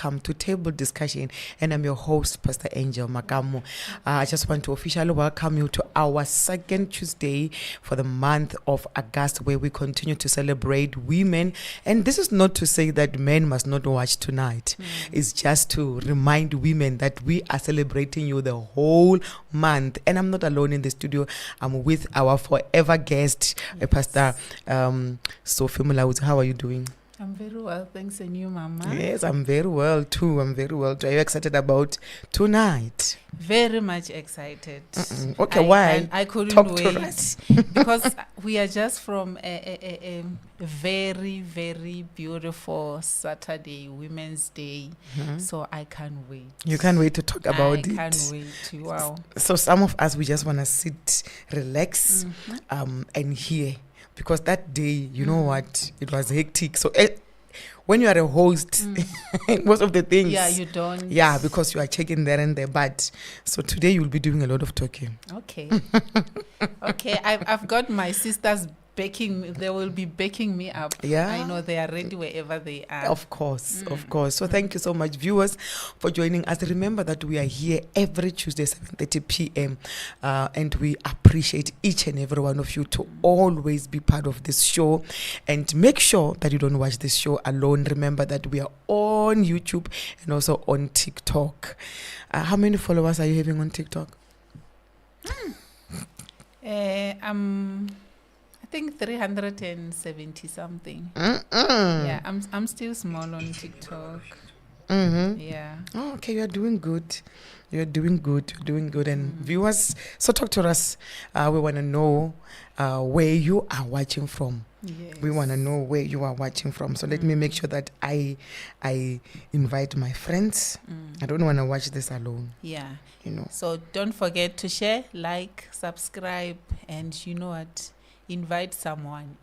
welcome to Table Discussion, and I'm your host, Pastor Angel Makamu. I just want to officially welcome you to our second Tuesday for the month of August, where we continue to celebrate women. And this is not to say that men must not watch tonight. It's just to remind women that we are celebrating you the whole month. And I'm not alone in the studio. I'm with our forever guest, Pastor Sophie Mulawuzi. How are you doing? I'm very well, thanks. And you, Mama? Yes, I'm very well too. Are you excited about tonight? Very much excited. Okay, why? I couldn't Talk wait to us. because we are just from a very, very beautiful Saturday, Women's Day. So I can't wait. You can't wait to talk about it. I can't wait. Wow. So some of us, we just want to sit, relax, and hear. Because that day, you know what, it was hectic. So when you are a host, most of the things. Yeah, you don't. Yeah, because you are checking there and there. But so today you'll be doing a lot of talking. Okay. Okay, I've got my sisters baking. They will be baking me up. Yeah. I know they are ready wherever they are. Of course. So thank you so much, viewers, for joining us. Remember that we are here every Tuesday, 7:30 p.m. And we appreciate each and every one of you to always be part of this show. And make sure that you don't watch this show alone. Remember that we are on YouTube and also on TikTok. How many followers are you having on TikTok? I think 370 something. Yeah, I'm still small on TikTok. Yeah. Oh, okay, you're doing good. You're doing good. And viewers, so talk to us. We want to know where you are watching from. Yes. We want to know where you are watching from. So let me make sure that I invite my friends. I don't want to watch this alone. Yeah. You know. So don't forget to share, like, subscribe, and you know what? Invite someone.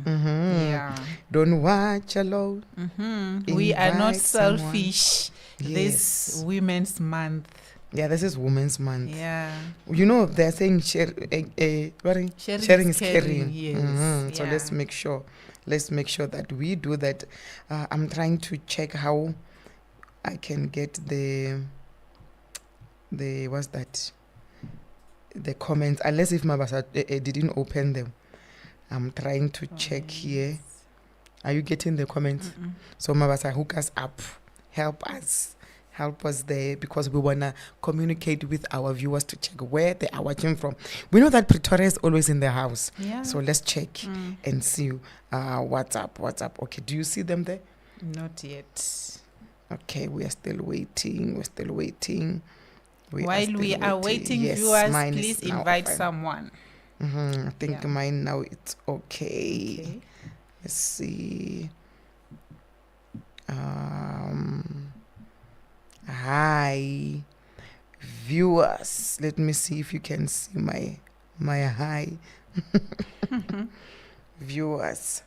Yeah. Don't watch alone. We are not Invite someone. selfish. Yes. This Women's Month. Yeah, this is Women's Month. Yeah. You know, they're saying sharing is caring. Yes. So Yeah. let's make sure that we do that. I'm trying to check how I can get the what's that? The comments, unless if Mabasa didn't open them. I'm trying to check here. Are you getting the comments? So Mabasa, hook us up. Help us there, because we want to communicate with our viewers to check where they are watching from. We know that Pretoria is always in the house. Yeah. So let's check and see what's up. Okay, do you see them there? Not yet. Okay, we are still waiting. While we are waiting, yes, viewers, mine please is now invite fine. someone. I think Yeah. mine now it's okay. Okay. Let's see. Hi, viewers. Let me see if you can see my hi. Viewers.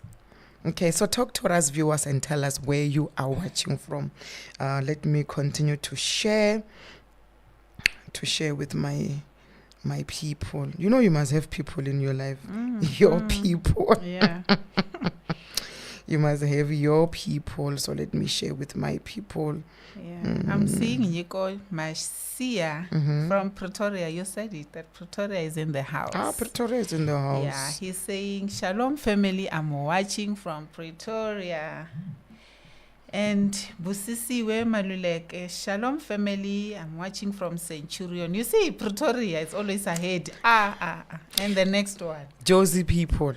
Okay, so talk to us, viewers, and tell us where you are watching from. Let me continue to share with my people. You know, you must have people in your life. Your people. Yeah. You must have your people. So let me share with my people. Yeah. I'm seeing Yiko Mashia from Pretoria. You said it, that Pretoria is in the house. Pretoria is in the house. Yeah, he's saying, Shalom family, I'm watching from Pretoria. And Busisi we Maluleke, Shalom family, I'm watching from Centurion. You see, Pretoria is always ahead. And the next one. Josie people.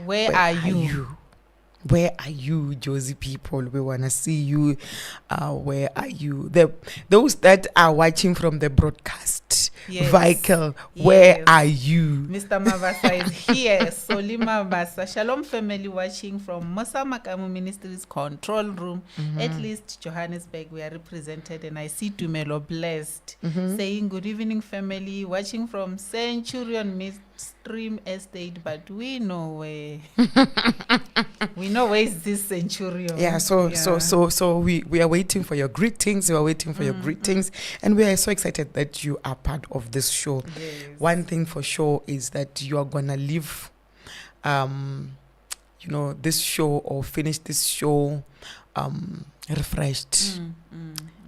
Where are you? Where are you, Josie people? We want to see you. Where are you? Those that are watching from the broadcast vehicle, where are you? Mr. Mavasa is here. Solima Mavasa. Shalom family watching from Mosa Makamu Ministries control room. At least Johannesburg, we are represented. And I see Tumelo blessed. Saying good evening family. Watching from Centurion Stream Estate. But we know where. We know where is this Centurion. Yeah, so we are waiting for your greetings. We are waiting for your greetings. And we are so excited that you are part of this show. Yes. One thing for sure is that you are going to leave, this show or finish this show refreshed.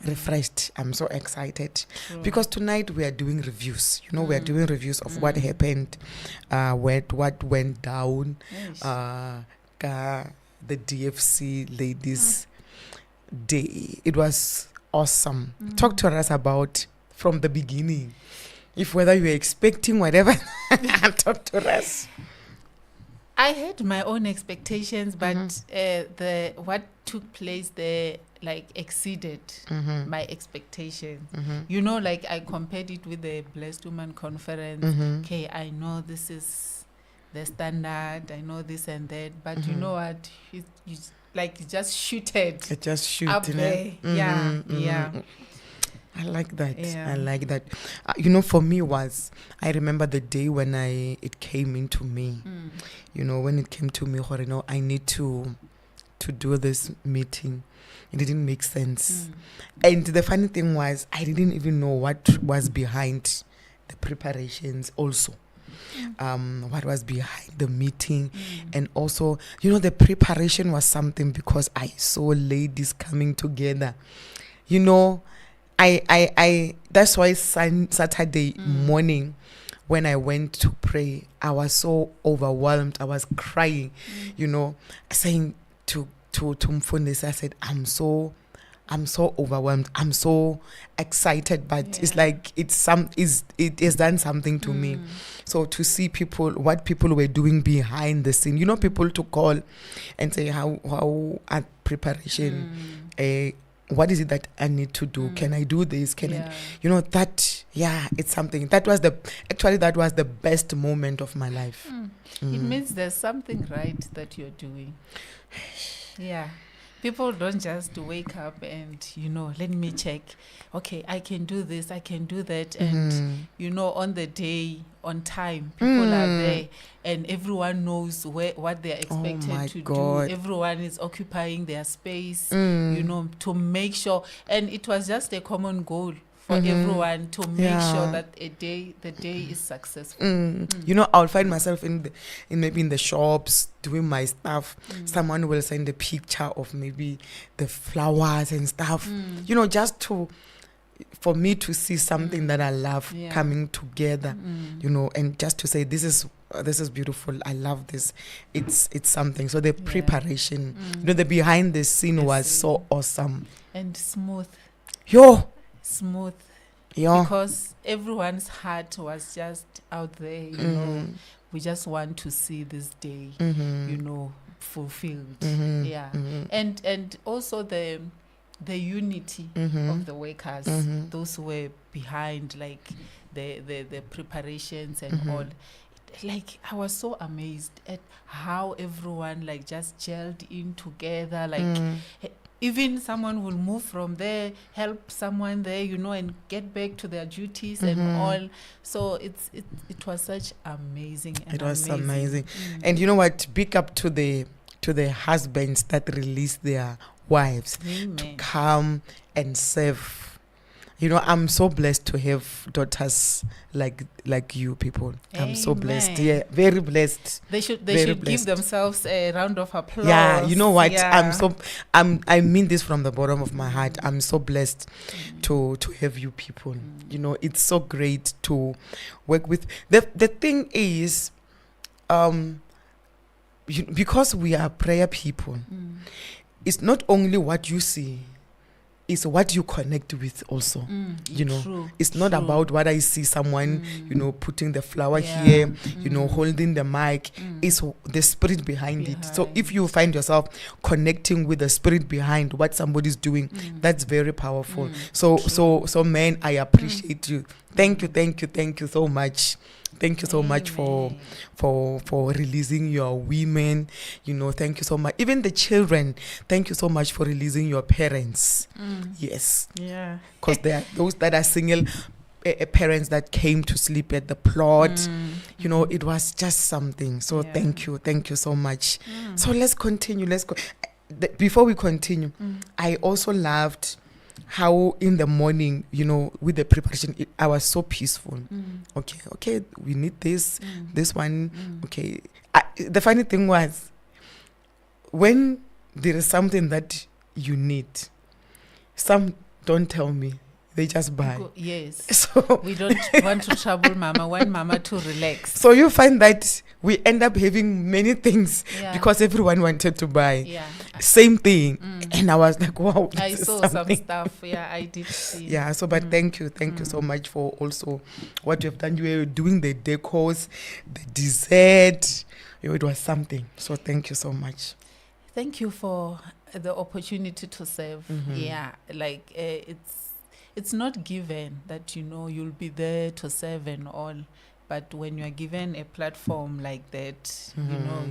Refreshed. I'm so excited because tonight we are doing reviews. We are doing reviews of what happened, what went down, the DFC Ladies Day. It was awesome. Talk to us about from the beginning. If whether you were expecting whatever, talk to us. I had my own expectations, but the what took place there exceeded my expectations. Like I compared it with the Blessed Woman Conference. Okay, I know this is the standard. I know this and that, but you know what? You just shoot it. It just shoot up there. Yeah. I like that. Yeah. I like that. For me I remember the day when it came into me. When it came to me, I need to do this meeting. It didn't make sense. And the funny thing was, I didn't even know what was behind the preparations also. What was behind the meeting. And also, the preparation was something because I saw ladies coming together. I that's why Saturday morning when I went to pray, I was so overwhelmed. I was crying, saying to Mfundisi, I said, I'm so overwhelmed. I'm so excited, but it's like it has done something to me. So to see what people were doing behind the scene, people to call and say how at preparation, what is it that I need to do? Can I do this? I, it's something. That was the best moment of my life. It means there's something right that you're doing. Yeah. People don't just wake up and, let me check. Okay, I can do this, I can do that. And, on the day, on time, people are there and everyone knows what they're expected to do. Everyone is occupying their space, to make sure. And it was just a common goal for everyone to make sure that the day is successful. I'll find myself maybe in the shops doing my stuff. Someone will send a picture of maybe the flowers and stuff. Just for me to see something that I love coming together. And just to say this is beautiful. I love this. It's something. So the preparation, the behind the scene was so awesome and smooth. Smooth, because everyone's heart was just out there. We just want to see this day, fulfilled. And also the unity of the workers, those who were behind, the preparations and all. I was so amazed at how everyone just gelled in together. Even someone will move from there, help someone there, and get back to their duties and all. So it was such amazing. It was amazing. And you know what? Big up to the husbands that release their wives to come and serve. I'm so blessed to have daughters like you people. I'm so blessed. Yeah, very blessed. They should give themselves a round of applause. Yeah, you know what? Yeah. I mean this from the bottom of my heart. I'm so blessed to have you people. It's so great to work with. The thing is, because we are prayer people, it's not only what you see. It's what you connect with also, True, it's not about what I see someone, putting the flower here, holding the mic. It's the spirit behind it. So if you find yourself connecting with the spirit behind what somebody's doing, that's very powerful. So man, I appreciate you. Thank you so much. Thank you so much for releasing your women. Thank you so much. Even the children, thank you so much for releasing your parents. Yes. Yeah. Because there are those that are single parents that came to sleep at the plot. It was just something. So thank you so much. So let's continue. Before we continue, I also loved how in the morning, with the preparation, I was so peaceful. Okay, we need this one. Okay. The funny thing was, when there is something that you need. Some don't tell me. They just buy. Yes. So We don't want to trouble mama. Want mama to relax. so you find that we end up having many things Yeah. because everyone wanted to buy. Yeah. Same thing. And I was like, wow, I this is saw some something. stuff. Yeah, I did see. Yeah, so but thank you so much for also what you've done. You were doing the decors, the dessert. It was something. So thank you so much. Thank you for the opportunity to serve. Mm-hmm. Yeah, like it's not given that you'll be there to serve and all, but when you are given a platform like that,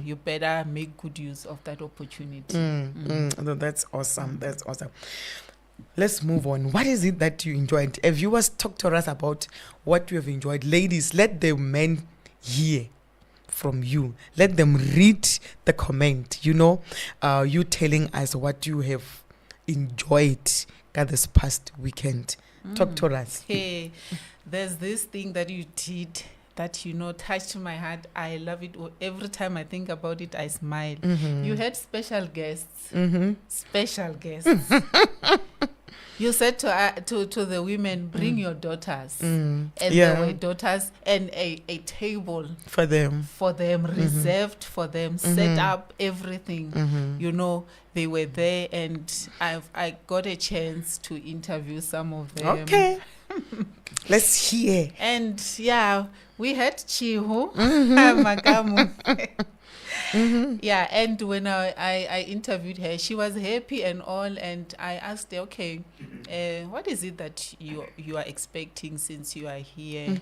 you better make good use of that opportunity. No, that's awesome. That's awesome. Let's move on. What is it that you enjoyed? If viewers talk to us about what you have enjoyed, ladies, let the men hear from you. Let them read the comment. You telling us what you have enjoyed this past weekend. Talk to us. Hey, there's this thing that you did that touched my heart. I love it. Every time I think about it, I smile. You had special guests. Special guests. You said to the women, bring your daughters. And there were daughters and a table For them. reserved for them, set up everything. They were there, and I got a chance to interview some of them. Okay. Let's hear. And yeah, we had Chihu Makamu. Yeah, and when I interviewed her, she was happy and all, and I asked her, okay, what is it that you are expecting since you are here?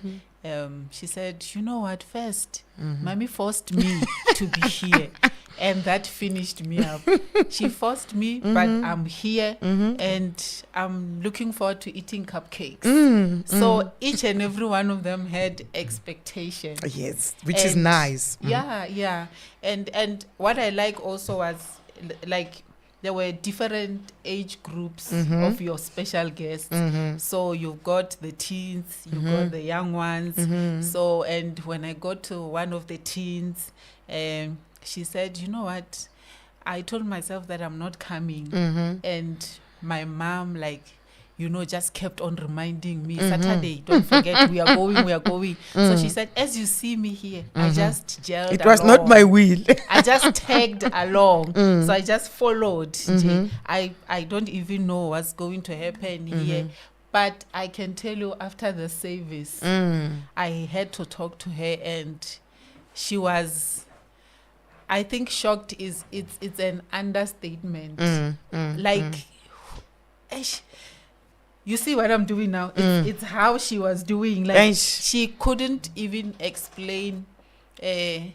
She said, you know what, first, mommy forced me to be here, and that finished me up. She forced me, but I'm here, and I'm looking forward to eating cupcakes. So each and every one of them had expectation. Yes, which is nice. Yeah. And what I like also was like there were different age groups of your special guests. So you've got the teens, you've got the young ones. So, and when I got to one of the teens, she said, you know what, I told myself that I'm not coming. And my mom, just kept on reminding me, Saturday, don't forget, we are going. So she said, as you see me here, I just gelled It was not my will. I just tagged along. So I just followed. I don't even know what's going to happen here. But I can tell you, after the service, I had to talk to her, and she was, I think, shocked it's an understatement. You see what I'm doing now? It's how she was doing. She couldn't even explain her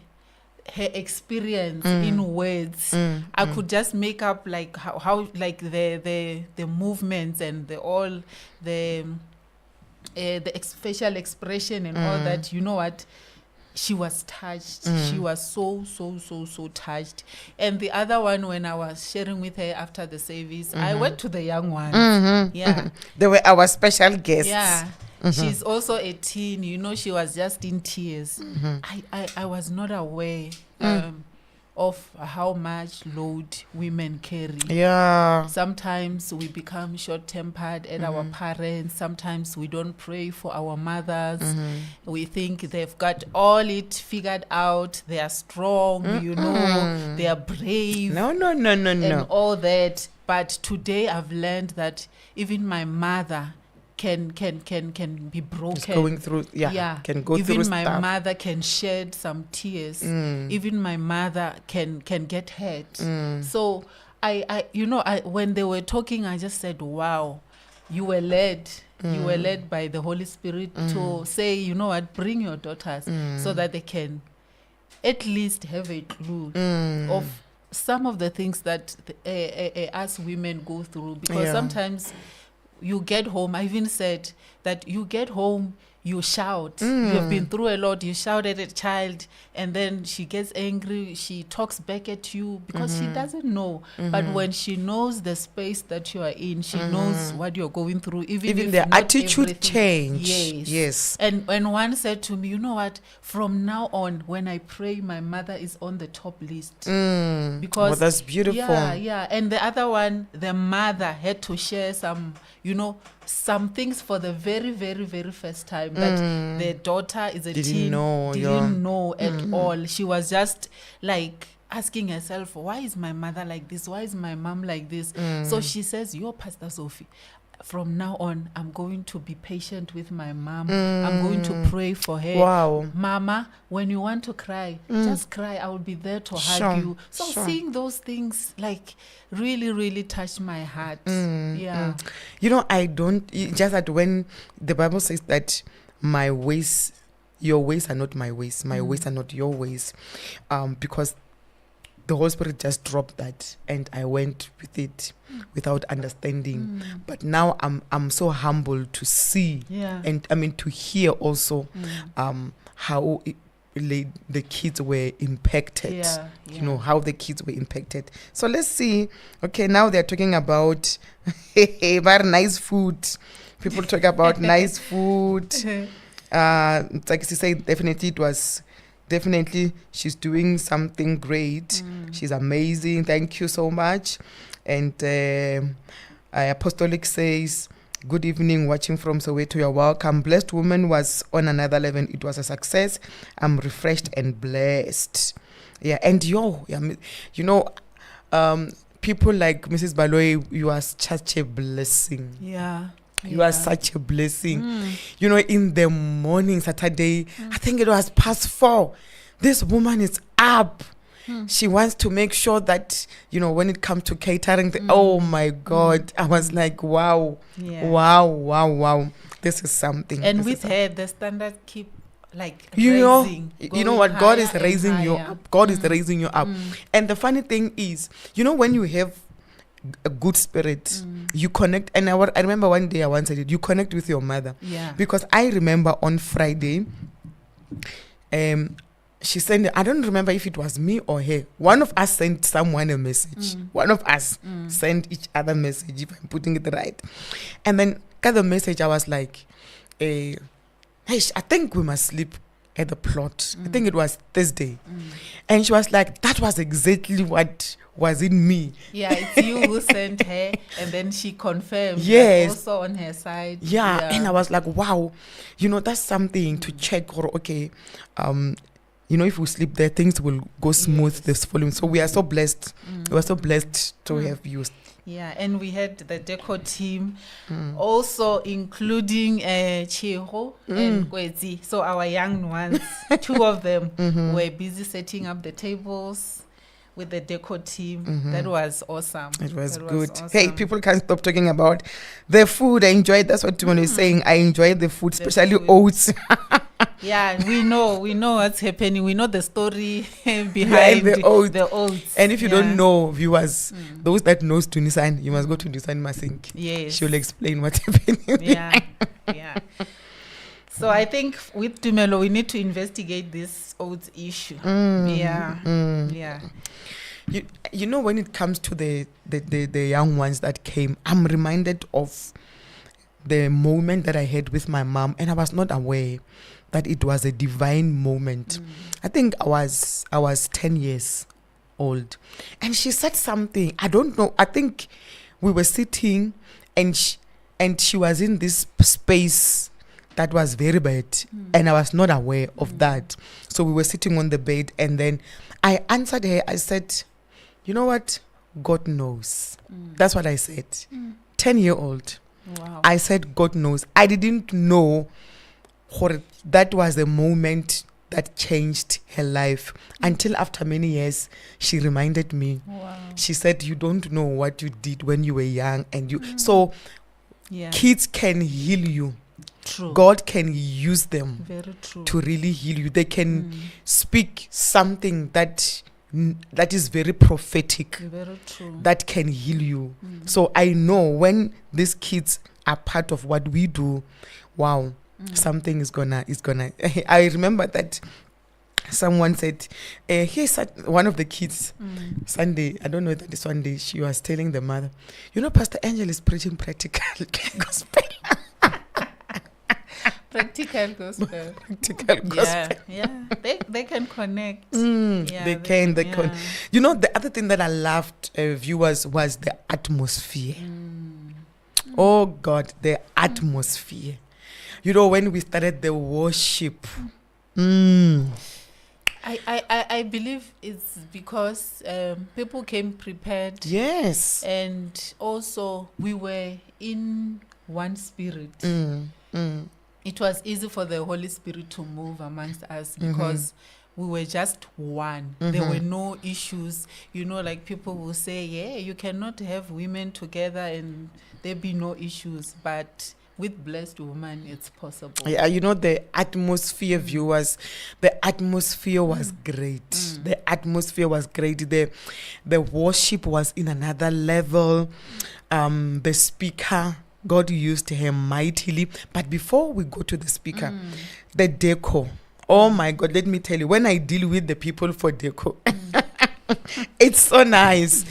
experience in words. I could just make up how the movements and the facial expression and all that. You know what? She was touched. She was so touched. And the other one, when I was sharing with her after the service, I went to the young ones. Yeah. They were our special guests. Yeah. She's also a teen. She was just in tears. I was not aware of how much load women carry. Yeah. Sometimes we become short-tempered at our parents. Sometimes we don't pray for our mothers. We think they've got all it figured out. They are strong, they are brave. No. And all that. But today I've learned that even my mother can be broken. Just going through, can go even through my stuff. mother can shed some tears. Even my mother can get hurt. So I when they were talking, I just said, wow, you were led. You were led by the Holy Spirit to say, you know what, bring your daughters so that they can at least have a clue of some of the things that us women go through. Because sometimes you get home, I even said that you get home, you shout. You've been through a lot. You shout at a child, and then she gets angry. She talks back at you because she doesn't know. But when she knows the space that you are in, she knows what you're going through. Even if the not attitude everything- change. Yes. Yes. And one said to me, you know what? From now on, when I pray, my mother is on the top list. Because Well, that's beautiful. Yeah. And the other one, the mother had to share some, some things for the very, very, very first time that the daughter is a Didn't teen, know, didn't know at all. She was just like asking herself, why is my mother like this? Why is my mom like this? So she says, you're Pastor Sophie. From now on, I'm going to be patient with my mom. I'm going to pray for her. Wow. Mama, when you want to cry, just cry. I will be there to hug you. So seeing those things like really, really touched my heart. Yeah. I don't, just that when the Bible says that your ways are not my ways, my ways are not your ways, because the Holy Spirit just dropped that and I went with it without understanding. But now I'm so humbled to see and to hear also how the kids were impacted. How the kids were impacted. So let's see. Okay, now they're talking about very nice food. People talk about nice food. Like she said, definitely she's doing something great. She's amazing. Thank you so much. And Apostolic says, good evening, watching from Soweto. You're welcome. Blessed Woman was on another level. It was a success. I'm refreshed and blessed. Yeah, and people like Mrs. Baloy, you are such a blessing. Yeah. You are such a blessing. In the morning, Saturday, I think it was 4:30. This woman is up. She wants to make sure that, when it comes to catering, oh my God, I was like, wow. Yeah. Wow. This is something. And with her, the standard keep like raising. What? God is higher raising and you higher. up. God is raising you up. And the funny thing is, when you have a good spirit, you connect. And I remember one day I once said it, you connect with your mother. Yeah. Because I remember on Friday, she sent, I don't remember if it was me or her. One of us sent someone a message. One of us sent each other message, if I'm putting it right. And then got the message, I was like, hey, I think we must sleep at the plot. I think it was Thursday. And she was like, that was exactly what was in me. Yeah, it's you who sent her, and then she confirmed. Yes. Also on her side. Yeah, and I was like, wow, that's something to check. Or okay, if we sleep there, things will go smooth this following. So we are so blessed. We are so blessed to have you. Yeah, and we had the deco team, also including Chiho and Kwezi. So our young ones, two of them were busy setting up the tables with the deco team. That was awesome. It was That good. awesome. Hey, people can't stop talking about the food. I enjoyed. That's what Timon is saying. I enjoyed the food, especially food. oats. Yeah, we know what's happening. We know the story behind the oats. The oats. And if you don't know, viewers, those that knows Tunisan, you must go to Tunisan Masink. Yes. She'll explain what's happening. Yeah. So I think with Tumelo, we need to investigate this oats issue. Yeah. When it comes to the young ones that came, I'm reminded of the moment that I had with my mom, and I was not aware that it was a divine moment. I think I was 10 years old, and she said something. I don't know. I think we were sitting, and she was in this space that was very bad, and I was not aware of that. So we were sitting on the bed, and then I answered her. I said, you know what? God knows. That's what I said. 10-year-old. Wow. I said, God knows. I didn't know that was the moment that changed her life. Until after many years, she reminded me. Wow. She said, you don't know what you did when you were young. So kids can heal you. True. God can use them Very true. to really heal you. They can speak something that is very prophetic, Very true. that can heal you. So I know when these kids are part of what we do, wow, something is gonna. I remember that someone said, here's one of the kids, Sunday, I don't know that it's Sunday, she was telling the mother, Pastor Angel is preaching practical gospel. Practical gospel. Practical gospel. Yeah. They can connect. They can. The other thing that I loved, viewers, was the atmosphere. Oh God, the atmosphere. When we started the worship. I believe it's because people came prepared. Yes. And also we were in one spirit. It was easy for the Holy Spirit to move amongst us because we were just one. There were no issues. Like people will say, yeah, you cannot have women together and there be no issues. But with Blessed Woman, it's possible. Yeah, the atmosphere, viewers, the atmosphere was great. The atmosphere was great. The worship was in another level. The speaker, God used him mightily. But before we go to the speaker, the deco. Oh my God, let me tell you, when I deal with the people for deco, it's so nice.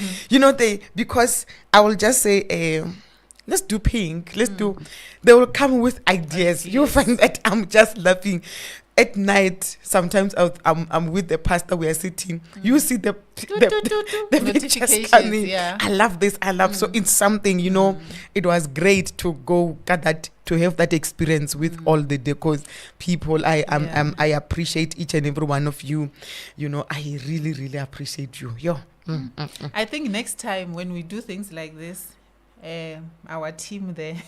Because I will just say, let's do pink. They will come with ideas. You'll find that I'm just laughing. At night, sometimes I'm with the pastor, we are sitting. You see the pictures coming. Yeah. I love this. So it's something, it was great to go to have that experience with all the decos people. I appreciate each and every one of you. I really, really appreciate you. I think next time when we do things like this, our team there,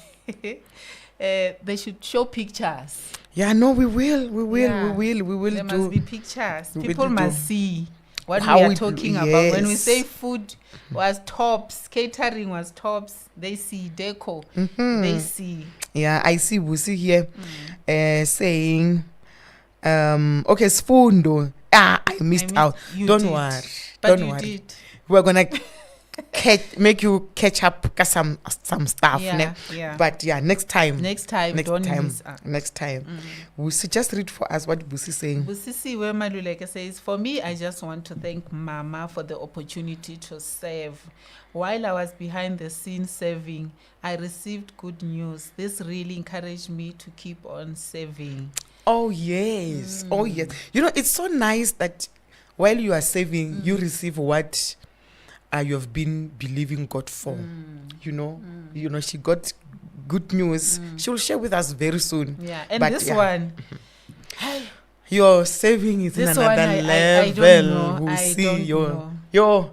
they should show pictures. Yeah, no, we will. We will there do. Must be pictures. People must see what how we are we talking do, about. When we yes. say food was tops, catering was tops, they see deco, they see. Yeah, I see Busi here saying, okay, Sfundo. I missed out. Don't worry. But Don't you worry. did. We're going to make you catch up some stuff. Yeah. But next time. Next time, don't miss out. Next time. Busi, just read for us what Busi is saying. Busisi Wemaluleke says, for me, I just want to thank Mama for the opportunity to serve. While I was behind the scenes serving, I received good news. This really encouraged me to keep on serving. Oh, yes. Oh, yes. It's so nice that while you are serving, you receive what you have been believing God for. She got good news. She will share with us very soon. Yeah, and this one, your saving is in another level. I don't know.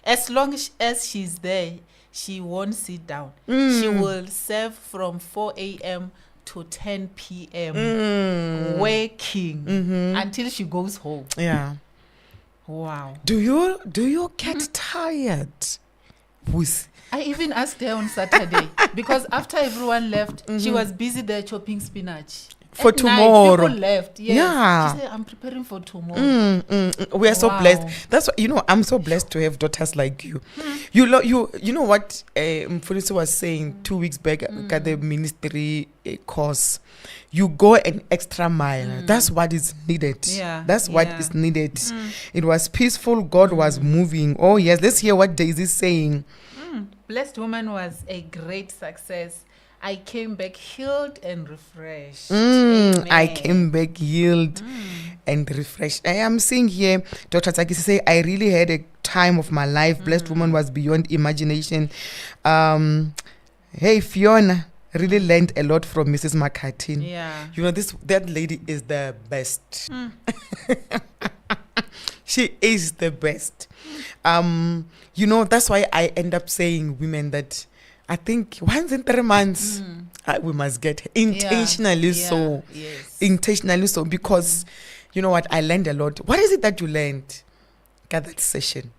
As long as she's there, she won't sit down. She will serve from 4 a.m. to 10 p.m. Working until she goes home. Yeah. Wow. Do you get tired? I even asked her on Saturday because after everyone left, she was busy there chopping spinach. For At tomorrow. Night, people left. Yes. Yeah. She said, I'm preparing for tomorrow. We are so blessed. That's what, I'm so blessed to have daughters like you. You know what Mfundisi was saying 2 weeks back at the ministry course. You go an extra mile. That's what is needed. Yeah. That's what is needed. It was peaceful. God was moving. Oh yes. Let's hear what Daisy is saying. Blessed Woman was a great success. I came back healed and refreshed. I came back healed and refreshed. I am seeing here, Dr. Takisi say, I really had a time of my life. Blessed Woman was beyond imagination. Hey, Fiona, really learned a lot from Mrs. McCartin. Yeah. That lady is the best. She is the best. That's why I end up saying women that I think once in 3 months we must get intentionally so. Yes. Intentionally so, because you know what, I learned a lot. What is it that you learned at that session?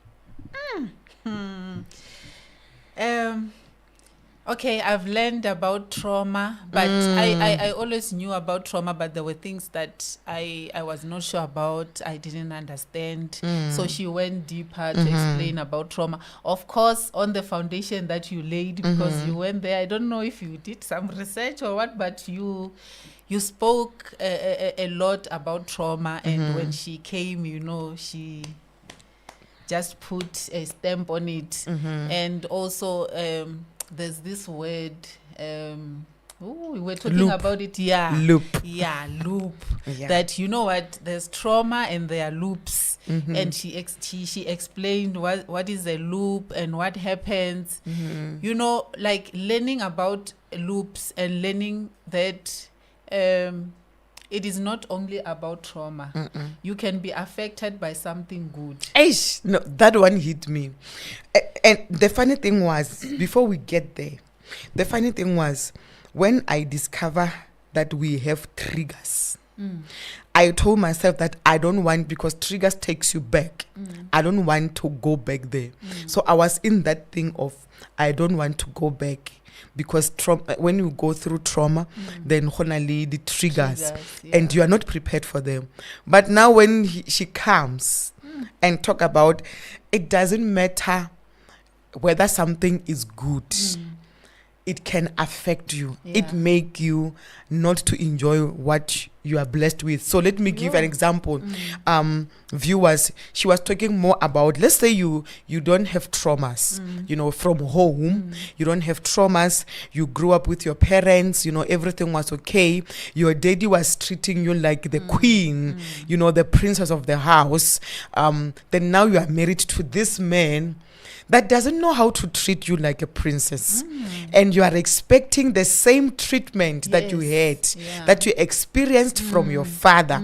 Okay, I've learned about trauma, but I always knew about trauma, but there were things that I was not sure about, I didn't understand. So she went deeper to explain about trauma. Of course, on the foundation that you laid, because you went there. I don't know if you did some research or what, but you spoke a lot about trauma. And when she came, she just put a stamp on it. And also... there's this word, we were talking Loop. about it. Yeah. Loop. Yeah, loop. Yeah. That, you know what, there's trauma and there are loops. And she explained what is a loop and what happens. Like learning about loops and learning that it is not only about trauma. You can be affected by something good. Eish, no, that one hit me. And the funny thing was, before we get there, the funny thing was, when I discover that we have triggers, I told myself that I don't want, because triggers takes you back. I don't want to go back there. So I was in that thing of, I don't want to go back. Because when you go through trauma, then honestly the triggers and you are not prepared for them. But now when she comes and talk about, it doesn't matter whether something is good, it can affect you. It make you not to enjoy what you are blessed with. So let me give an example. Viewers, she was talking more about, let's say you don't have traumas, from home. You don't have traumas. You grew up with your parents, everything was okay. Your daddy was treating you like the queen, the princess of the house. Then now you are married to this man that doesn't know how to treat you like a princess. And you are expecting the same treatment that you had, that you experienced from your father.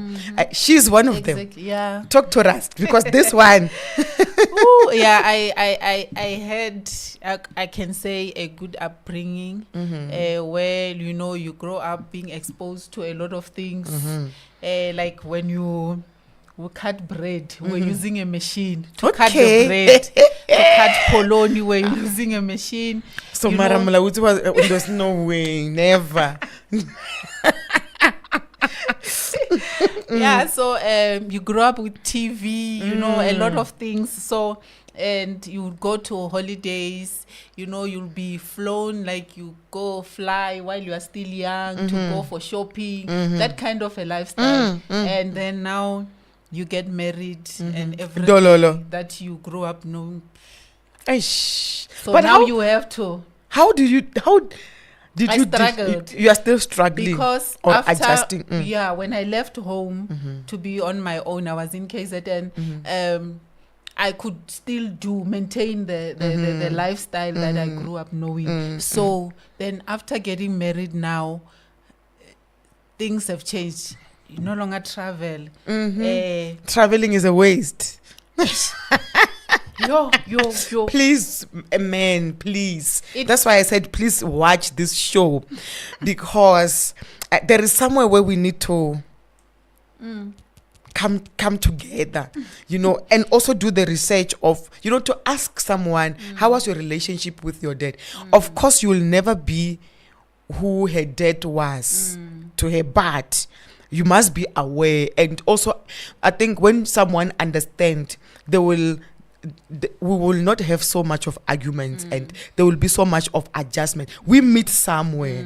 She's one of them. Yeah. Talk to us, because this one. Ooh, yeah, I had, I can say, a good upbringing, where, you grow up being exposed to a lot of things. Like when we cut bread, we're using a machine to cut the bread. To cut polony, we're using a machine. So Maramula was, there's no way, never. Yeah, so you grew up with TV, a lot of things. So, and you go to holidays, you'll be flown, like you go fly while you are still young, to go for shopping, that kind of a lifestyle. And then now you get married and everything that you grew up knowing. So but now you have to. How did you struggled. You are still struggling because or after, adjusting. When I left home to be on my own, I was in KZN. I could still maintain the lifestyle that I grew up knowing. So then after getting married now, things have changed. You no longer travel. Traveling is a waste. Yo. Please, man, please. That's why I said, please watch this show, because there is somewhere where we need to come together, and also do the research of, to ask someone, how was your relationship with your dad? Of course, you will never be who her dad was to her, but you must be aware. And also, I think when someone understands, we will not have so much of arguments, and there will be so much of adjustment. We meet somewhere.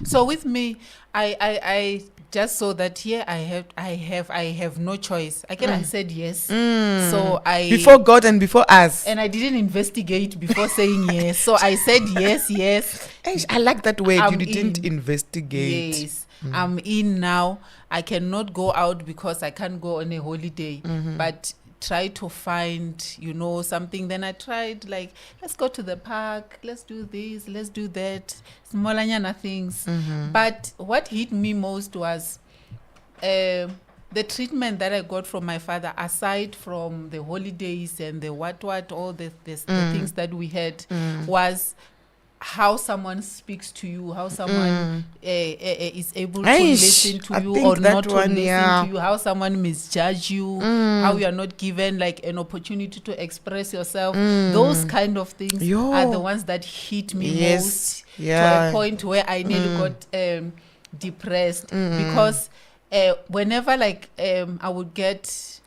So with me, I just saw that here I have no choice. I said yes. So before God and before us. And I didn't investigate before saying yes. So I said yes. I like that word. You didn't investigate. Yes. I'm in now. I cannot go out because I can't go on a holiday. But try to find, something. Then I tried, like, let's go to the park, let's do this, let's do that, smallanyana things. But what hit me most was the treatment that I got from my father, aside from the holidays and the what, all the things that we had, was how someone speaks to you, how someone is able to Aish, listen to I you think or that not to one, listen yeah. to you, how someone misjudge you, how you are not given like an opportunity to express yourself. Those kind of things are the ones that hit me most, to a point where I nearly got depressed, because whenever like I would get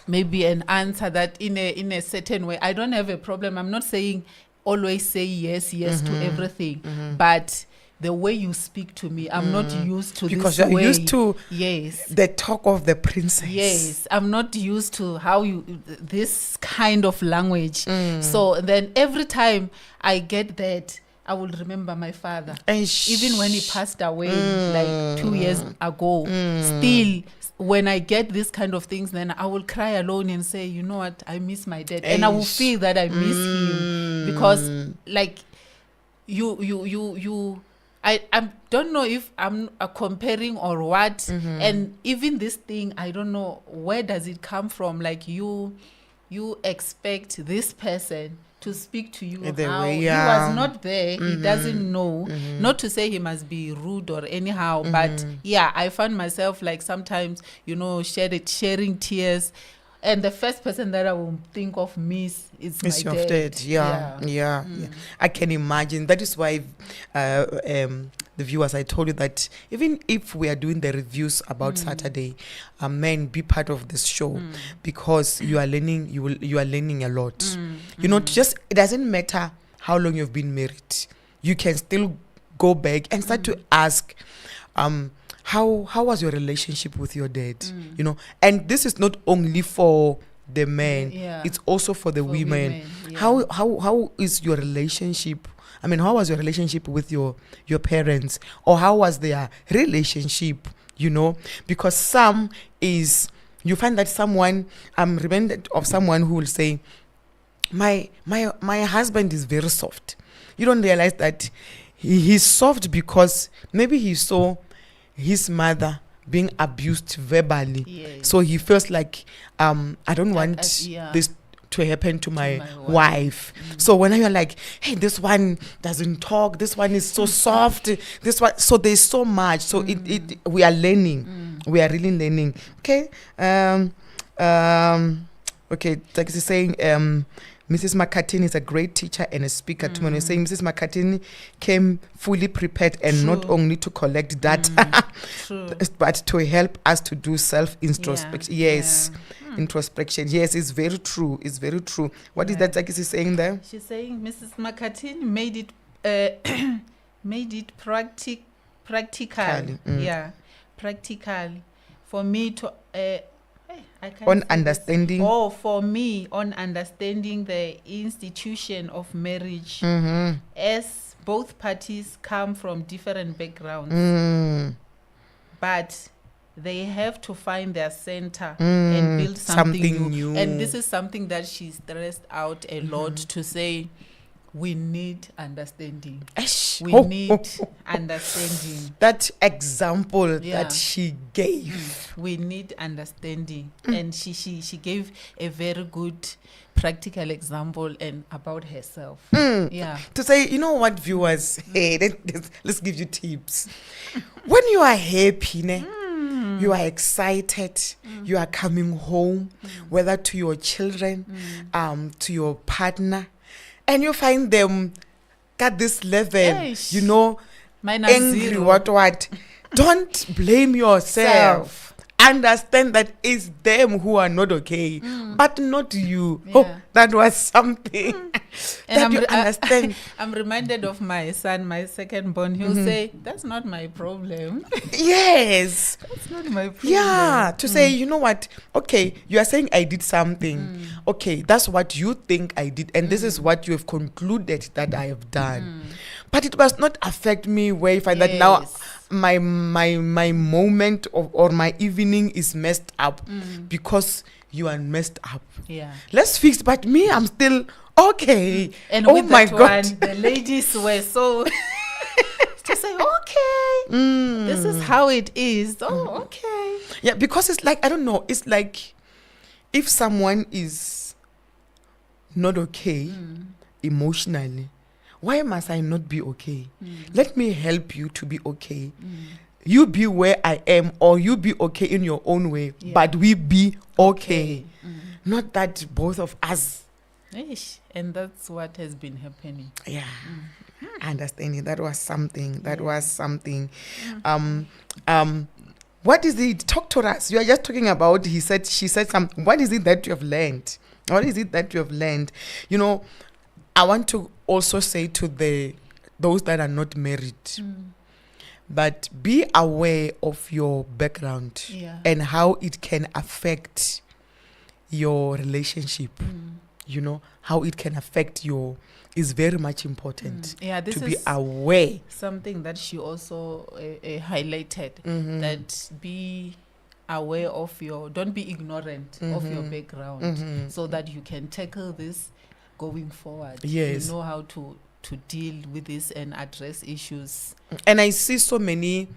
maybe an answer that in a certain way, I don't have a problem. I'm not saying always say yes to everything, but the way you speak to me, I'm not used to because this you're way. used to Yes. the talk of the princess. Yes, I'm not used to how you this kind of language. So then every time I get that, I will remember my father. Even when he passed away like 2 years ago, still when I get this kind of things, then I will cry alone and say, you know what, I miss my dad. And I will feel that I miss him, because like I don't know if I'm comparing or what. And even this thing, I don't know, where does it come from? Like you expect this person to speak to you how he was not there, he doesn't know. Not to say he must be rude or anyhow, but yeah, I find myself like sometimes, you know, sharing tears, and the first person that I will think of is my dad. Yeah. I can imagine. That is why the viewers, I told you that even if we are doing the reviews about Saturday, men, be part of this show, because you are learning. You are learning a lot. You know, just it doesn't matter how long you've been married. You can still go back and start to ask, how was your relationship with your dad? You know, and this is not only for the men, it's also for the women. How is your relationship? I mean, how was your relationship with your parents, or how was their relationship? You know, because some is, you find that someone, I'm reminded of someone who will say, my husband is very soft. You don't realize that he's soft because maybe he saw his mother being abused verbally, so he feels like I don't want this to happen to my wife. So when you're like, hey, this one doesn't talk, this one is so soft, this one, so there's so much. So it we are learning, we are really learning. Okay, okay, like you're saying, Mrs. McCartney is a great teacher and a speaker. When you're saying Mrs. McCartney came fully prepared and not only to collect data, but to help us to do self-introspection. Introspection. Yes, it's very true. It's very true. What is that Takisi saying there? She's saying Mrs. McCartney made it practical. Yeah, practical for me to on understanding. For me, on understanding the institution of marriage, as both parties come from different backgrounds, but they have to find their center and build something new. And this is something that she stressed out a lot, to say, we need understanding. We need understanding. That example that she gave. We need understanding. And she gave a very good practical example and about herself. To say, you know what, viewers, hey, let's give you tips. When you are happy, you are excited, you are coming home, whether to your children, to your partner, and you find them at this level, you know, angry, what. Don't blame yourself. Understand that it's them who are not okay, but not you. That was something that you understand. I'm reminded of my son, my second born. He'll say, that's not my problem. Yes. That's not my problem. Yeah, to say, you know what? Okay, you are saying I did something. Okay, that's what you think I did. And this is what you have concluded that I have done. But it must not affect me where you find that now my moment or my evening is messed up because you are messed up. Let's fix, but me, I'm still okay. And with my God, the ladies were so to say, okay, this is how it is. Okay. Yeah, because it's like, I don't know, it's like if someone is not okay emotionally, Why must I not be okay? Let me help you to be okay. You be where I am, or you be okay in your own way, but we be okay. Not that both of us. And that's what has been happening. Yeah. Understanding that was something. What is it? Talk to us. You are just talking about, she said something. What is it that you have learned? You know, I want to also say to those that are not married, but be aware of your background and how it can affect your relationship. You know, how it can affect is very much important this to be is aware. Something that she also highlighted, that be aware of don't be ignorant of your background, so that you can tackle this going forward. Yes. You know how to deal with this and address issues. And I see so many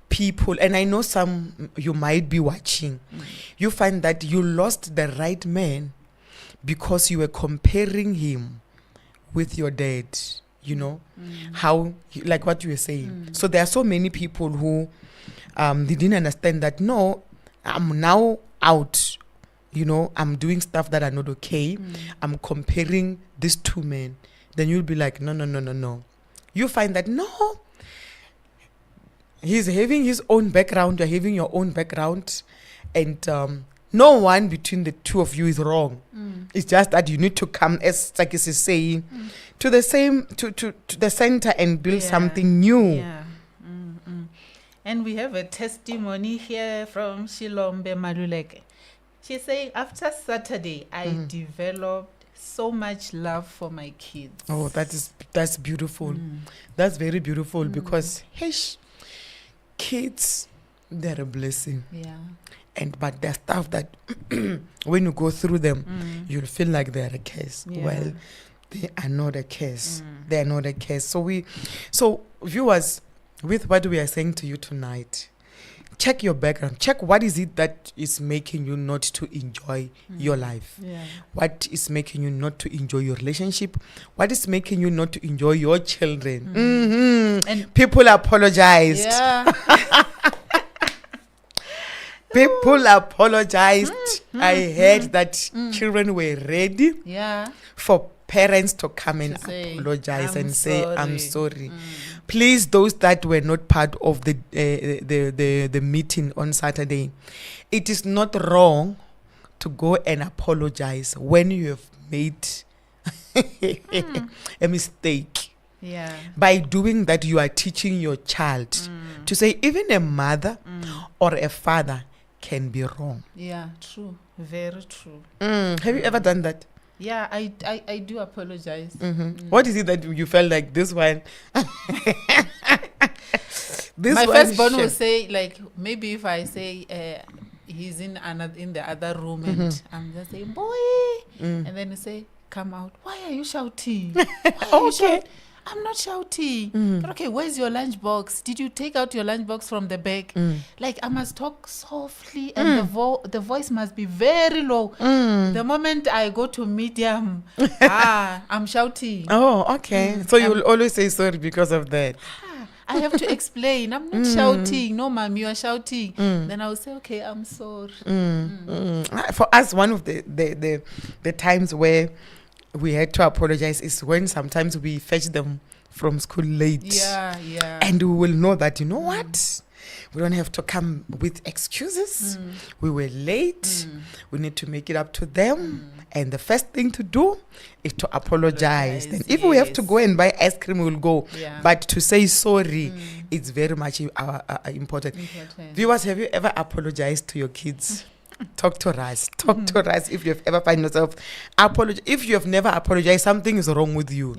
people, and I know some you might be watching, you find that you lost the right man because you were comparing him with your dad, you know, how, like what you were saying. So there are so many people who they didn't understand that, no, I'm now out, you know, I'm doing stuff that are not okay. I'm comparing these two men. Then you'll be like, no. You find that, no, he's having his own background, you're having your own background, and no one between the two of you is wrong. It's just that you need to come, as Sakis is saying, to the same to the center and build something new. And we have a testimony here from Shilombe Maluleke. She's saying, after Saturday, I developed so much love for my kids. Oh, that's beautiful. That's very beautiful, because kids, they're a blessing. But there's stuff that when you go through them, you'll feel like they're a curse. Well, they are not a curse. They are not a curse. So viewers, with what we are saying to you tonight, check your background. Check what is it that is making you not to enjoy your life. What is making you not to enjoy your relationship? What is making you not to enjoy your children? And people apologized. People apologized. I heard that children were ready for parents to come and apologize and say, I'm sorry. Please, those that were not part of the meeting on Saturday, it is not wrong to go and apologize when you have made a mistake. By doing that, you are teaching your child to say even a mother or a father can be wrong. True. Very true. Have you ever done that? I do apologize. What is it that you felt like this one? My firstborn will say, like, maybe if I say he's in the other room and I'm just saying, boy, and then you say, come out. Why are you shouting? I'm not shouting. Okay, where's your lunchbox? Did you take out your lunchbox from the bag? Like, I must talk softly, and the voice must be very low. The moment I go to medium, I'm shouting. Oh, okay. So you will always say sorry because of that. I have to explain. I'm not shouting. No, ma'am, you are shouting. Then I will say, okay, I'm sorry. For us, one of the times where we had to apologize is when sometimes we fetch them from school late. And we will know that, you know what? We don't have to come with excuses. We were late. We need to make it up to them. And the first thing to do is to apologize. And if we have to go and buy ice cream, we'll go. But to say sorry, it's very much important. Viewers, have you ever apologized to your kids? Talk to us. Talk to us if you have ever find yourself apologize. If you have never apologized, something is wrong with you.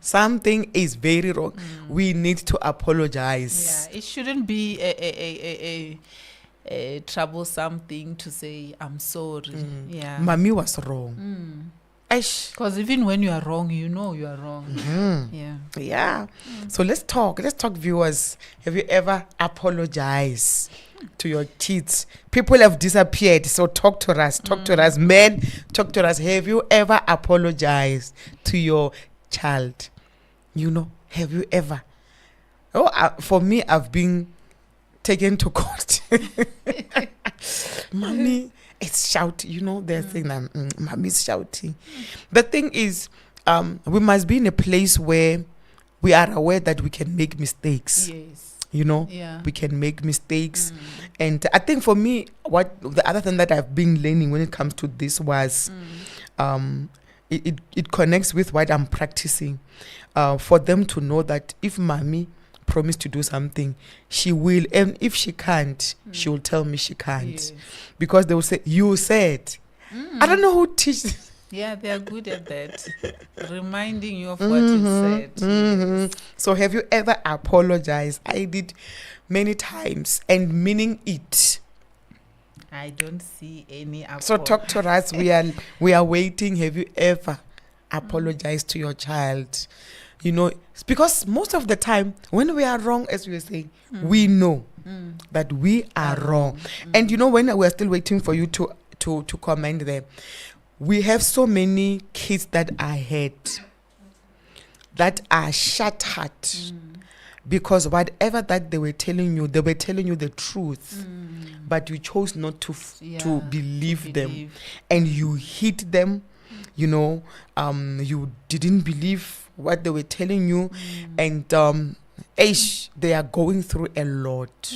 Something is very wrong. We need to apologize. It shouldn't be a troublesome thing to say, I'm sorry. Mommy was wrong. Because even when you are wrong, you know you are wrong. So let's talk, viewers. Have you ever apologized to your kids? People have disappeared, so talk to us. Men, talk to us. Have you ever apologized to your child? You know, have you ever? Oh, for me, I've been taken to court. Mommy, it's shouting. You know, they're saying that mommy's shouting. The thing is, we must be in a place where we are aware that we can make mistakes. Yes. You know, Yeah. we can make mistakes. And I think for me, what the other thing that I've been learning when it comes to this was it connects with what I'm practicing. For them to know that if mommy promised to do something, she will. And if she can't, she will tell me she can't. Yes. Because they will say, you said. I don't know who teaches. Yeah, they are good at that. Reminding you of what you said. Yes. So have you ever apologized? I did many times and meaning it. I don't see any So talk to us. We are waiting. Have you ever apologized to your child? You know, it's because most of the time when we are wrong, as we were saying, we know that we are wrong. And you know, when we're still waiting for you to comment there, we have so many kids that are hurt, that are shattered, because whatever that they were telling you the truth, but you chose not to believe them, and you hit them. You know, you didn't believe what they were telling you, and they are going through a lot.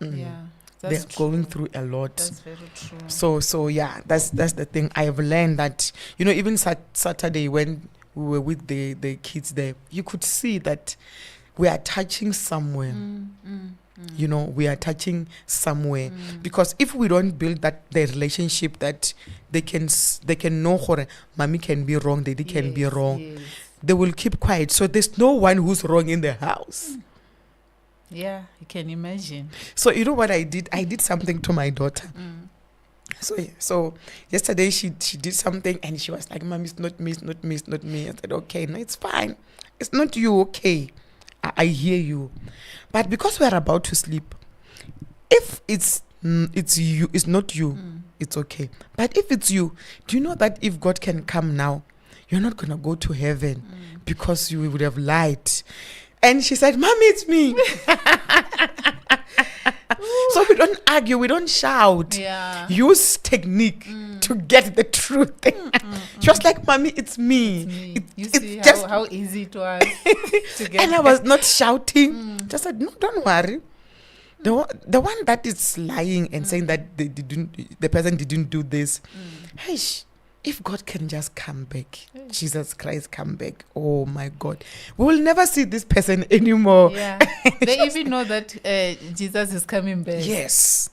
Yeah. They're going through a lot. That's very true. So yeah, that's the thing. I've learned that, you know, even Saturday when we were with the kids there, you could see that we are touching somewhere. You know, we are touching somewhere, because if we don't build the relationship that they can know, mommy can be wrong, daddy can be wrong, Yes. they will keep quiet. So there's no one who's wrong in the house. Yeah, you can imagine. So you know what I did? I did something to my daughter. So yesterday she did something and she was like, "Mom, it's not me, it's not me, it's not me." I said, "Okay, no, it's fine. It's not you, okay. I hear you." But because we're about to sleep, if it's you, it's not you, it's okay. But if it's you, do you know that if God can come now, you're not gonna go to heaven because you would have lied? And she said, "Mommy, it's me." So we don't argue, we don't shout. Yeah. Use technique to get the truth. She was like, "Mommy, it's me." Me. You It's see just- how easy it was to get. And I was not shouting. Just said, "No, don't worry." The one that is lying and saying that the person didn't do this. Hey, if God can just come back, Jesus Christ come back, oh my God, we will never see this person anymore. Yeah. They even know that Jesus is coming back. Yes.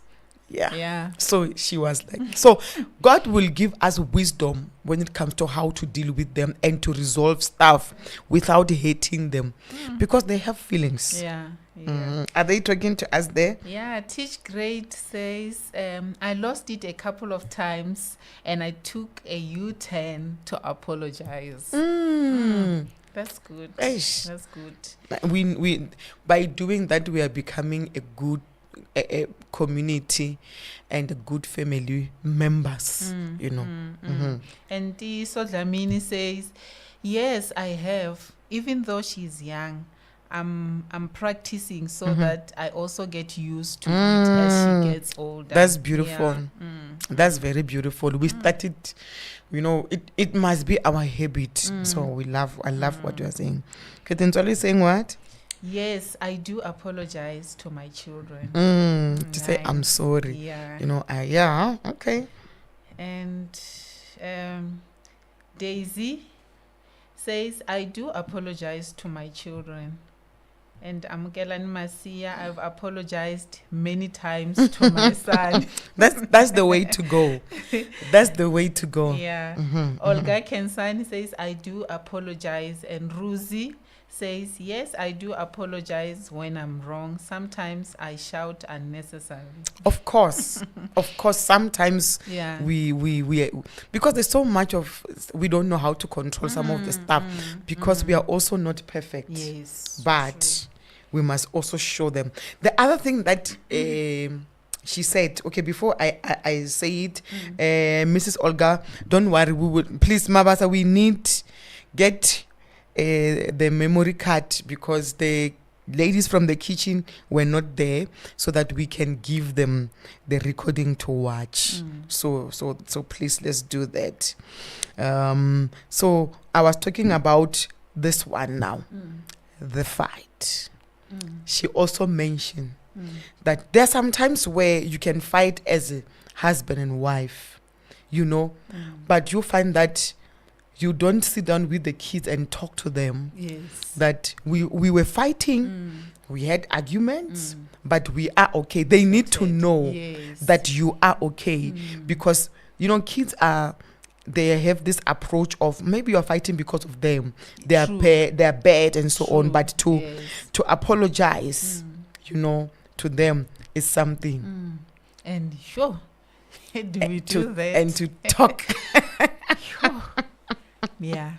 Yeah. Yeah. So she was like, so God will give us wisdom when it comes to how to deal with them and to resolve stuff without hating them, because they have feelings. Yeah. Yeah. Are they talking to us there? Yeah, Teach Great says, I lost it a couple of times and I took a U-turn to apologize. That's good. Eish. That's good. We by doing that, we are becoming a good a community and a good family members, you know. And the Sodlamini says, yes, I have. Even though she's young, I'm practicing so that I also get used to it as she gets older. That's beautiful. Yeah. That's very beautiful. We started, you know, it must be our habit. So I love what you're saying. Ketensoli saying what? Yes, I do apologize to my children. To say I'm sorry. Yeah. You know, yeah, okay. And Daisy says, I do apologize to my children. And Amkelani Masia, I've apologized many times to my son. That's the way to go. That's the way to go. Yeah. Olga Kensani says, I do apologize. And Ruzi says, yes, I do apologize when I'm wrong. Sometimes I shout unnecessarily. Of course. Sometimes Yeah. we because there's so much of, we don't know how to control some of the stuff, because we are also not perfect. Yes. But we must also show them. The other thing that she said, okay, before I say it, Mrs. Olga, don't worry, we will, please, Mabasa, we need, get the memory card because the ladies from the kitchen were not there, so that we can give them the recording to watch. So please, let's do that. So I was talking about this one now, the fight. She also mentioned that there are some times where you can fight as a husband and wife, but you find that you don't sit down with the kids and talk to them. Yes. That we were fighting, we had arguments, but we are okay. They need to know that you are okay, because kids they have this approach of maybe you're fighting because of them. They are bad and so on. But to apologize, to them is something. And sure, do we do that? And to talk. Yeah.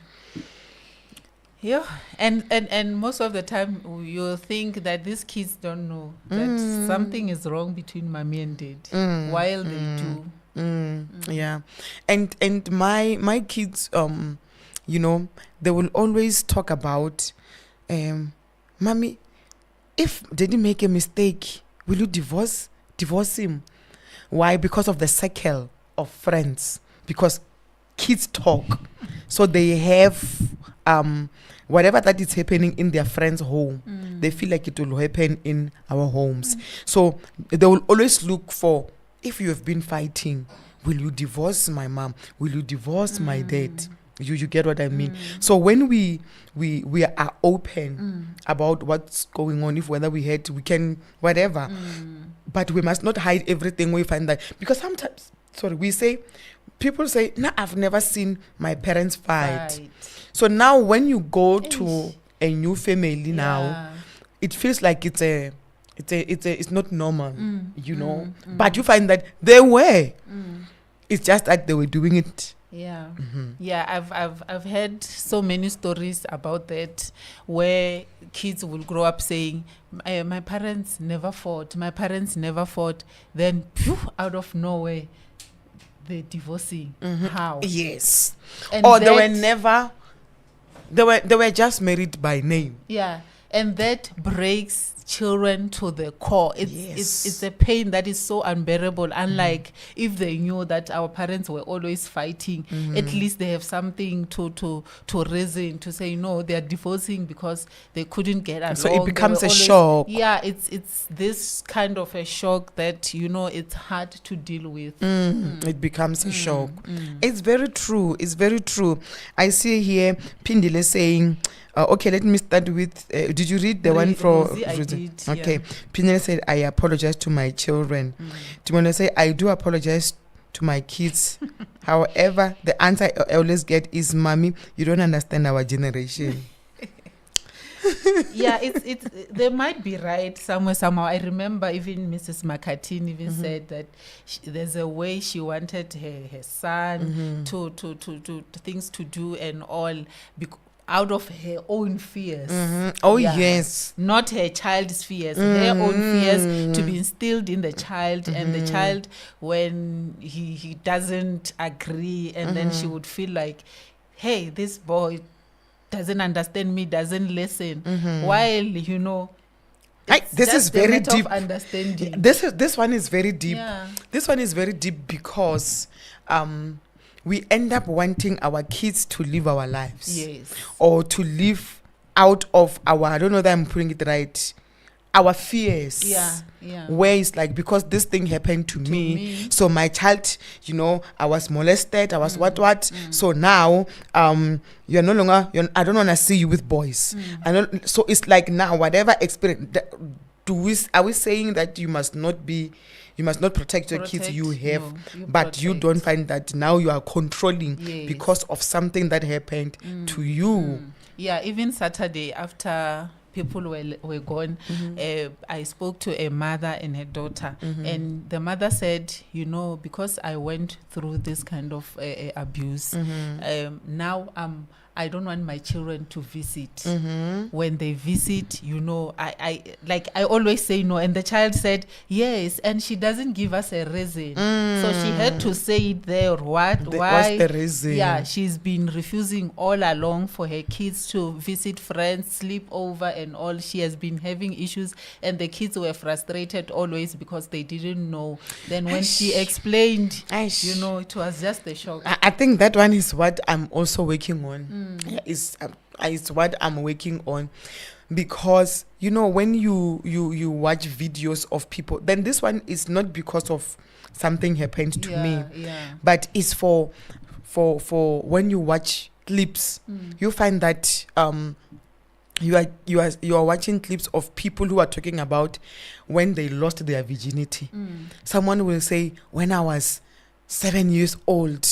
And most of the time you'll think that these kids don't know that something is wrong between mommy and dad, while they do. Yeah. And my kids, they will always talk about, mommy, if daddy make a mistake, will you divorce him? Why? Because of the circle of friends. Because kids talk. So they have whatever that is happening in their friend's home, they feel like it will happen in our homes. So they will always look for, if you have been fighting, will you divorce my mom? Will you divorce my dad? You get what I mean? So when we are open about what's going on, whether we can whatever, but we must not hide everything. We find that, because sometimes, people say, "No, I've never seen my parents fight." So now when you go to a new family now, it feels like it's not normal, But you find that they were. It's just that they were doing it. Yeah. I've heard so many stories about that, where kids will grow up saying, my parents never fought. Then out of nowhere, they're divorcing. How? Yes. And they were never. They were just married by name. Yeah, and that breaks children to the core. It's a pain that is so unbearable. Unlike if they knew that our parents were always fighting, at least they have something to reason to say, no, they are divorcing because they couldn't get along. So it becomes a shock. Yeah, it's this kind of a shock that it's hard to deal with. It becomes a shock. It's very true. I see here Pindile saying, okay, let me start with, did you read the one from Rosie? I did, okay. yeah. Pindile said, I apologize to my children. Do you want to say, I do apologize to my kids? However, the answer I always get is, mommy, you don't understand our generation. Yeah, it's they might be right somehow. I remember even Mrs. McCartin even said that there's a way she wanted her son to things to do and all, out of her own fears. Yes. Not her child's fears, her own fears to be instilled in the child, and the child, when he doesn't agree, and then she would feel like, hey, this boy doesn't understand me, doesn't listen, while this is very deep. Understanding. This one is very deep. Yeah. This one is very deep because we end up wanting our kids to live our lives. Yes. Or to live out of our, I don't know that I'm putting it right, our fears. Yeah. Where it's like, because this thing happened to me, so my child, I was molested, I was what. So now, you're no longer, I don't want to see you with boys. So it's like, now, whatever experience, are we saying that you must not protect your kids? You have, but you don't find that now you are controlling because of something that happened to you. Yeah, even Saturday after people were gone, I spoke to a mother and her daughter, and the mother said, because I went through this kind of abuse, now I don't want my children to visit. Mm-hmm. When they visit, I always say no. And the child said yes, and she doesn't give us a reason. So she had to say it there. Why? What's the reason? Yeah, she's been refusing all along for her kids to visit friends, sleep over and all. She has been having issues, and the kids were frustrated always because they didn't know. Then when she explained, it was just a shock. I think that one is what I'm also working on. Is what I'm working on, because when you watch videos of people, then this one is not because of something happened to me, but it's for when you watch clips, you find that you are watching clips of people who are talking about when they lost their virginity. Someone will say, when I was 7 years old,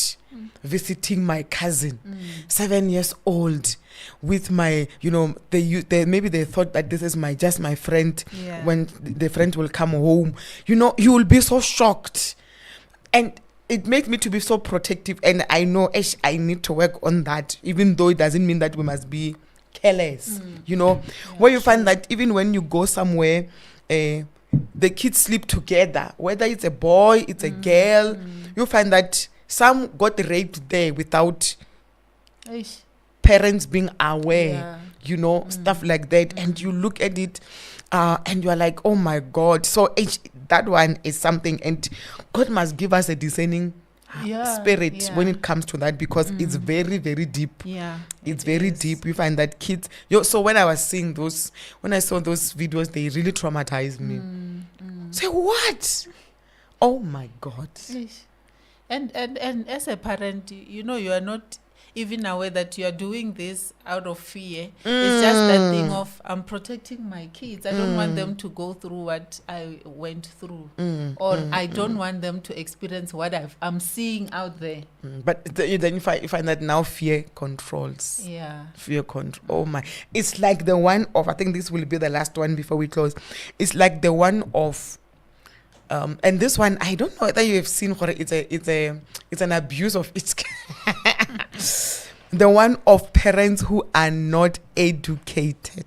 visiting my cousin, 7 years old, with my, maybe they thought that this is just my friend. When the friend will come home, you will be so shocked, and it made me to be so protective. And I know I need to work on that, even though it doesn't mean that we must be careless. Where you find that even when you go somewhere, the kids sleep together, whether it's a boy, it's a girl, you find that some got raped there without parents being aware, stuff like that. And you look at it and you're like, oh my God. So that one is something, and God must give us a discerning spirit when it comes to that, because it's very, very deep. It's very deep. You find that kids, so when I saw those videos, they really traumatized me. Say, what? Oh my God. And as a parent, you are not even aware that you are doing this out of fear. It's just that thing of, I'm protecting my kids. I don't want them to go through what I went through, or I don't want them to experience what I'm seeing out there. But then you find that now fear controls. Fear control. Oh my! It's like the one of, I think this will be the last one before we close. It's like the one of. And this one, I don't know whether you have seen, it's an abuse of it. The one of parents who are not educated.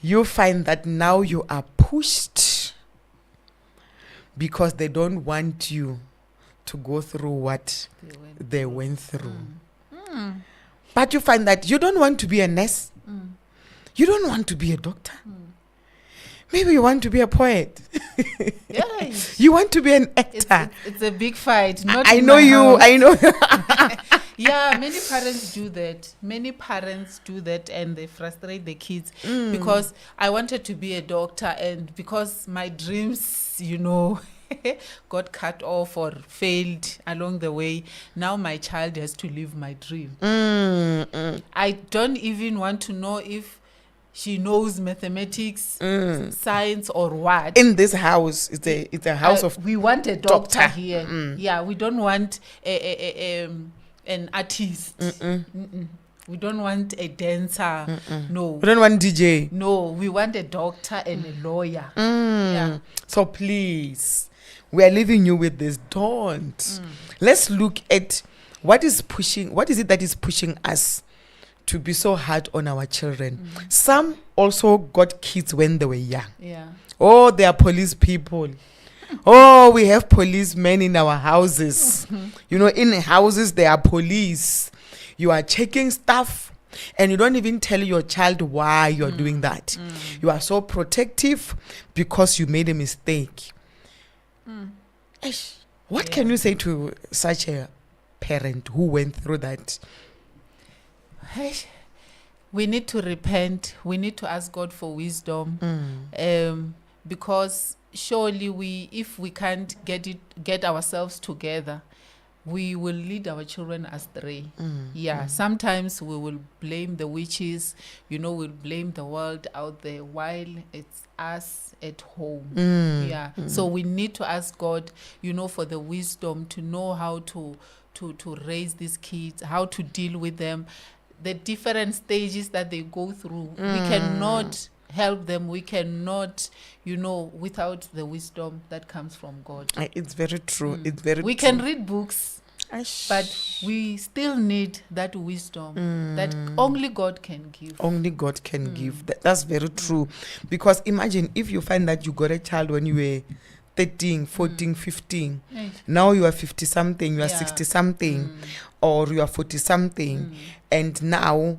You find that now you are pushed because they don't want you to go through what they went through. But you find that you don't want to be a nurse. You don't want to be a doctor. Maybe you want to be a poet. You want to be an actor. It's a big fight. I know you. I know. Yeah, many parents do that, and they frustrate the kids because I wanted to be a doctor, and because my dreams, got cut off or failed along the way, now my child has to live my dream. I don't even want to know if she knows mathematics, science, or what. In this house, it's a house of. We want a doctor here. Yeah, we don't want an artist. We don't want a dancer. No. We don't want DJ. No, we want a doctor and a lawyer. Yeah. So please, we are leaving you with this. Don't. Let's look at what is it that is pushing us to be so hard on our children. Some also got kids when they were young. Oh, they are police people. Oh, we have policemen in our houses. In houses there are police. You are checking stuff, and you don't even tell your child why you're doing that. You are so protective because you made a mistake. What can you say to such a parent who went through that? We need to repent. We need to ask God for wisdom, because surely if we can't get ourselves together, we will lead our children astray. Sometimes we will blame the witches, we'll blame the world out there while it's us at home. So we need to ask God, for the wisdom to know how to raise these kids, how to deal with them, the different stages that they go through. We cannot help them. We cannot, without the wisdom that comes from God. It's very true. It's very We true. can read books. But we still need that wisdom that only God can give. Only God can give. That's very true. Because imagine if you find that you got a child when you were 13, 14, 15. Right. Now you are 50 something, you are Yeah. 60 something, or you are 40 something, and now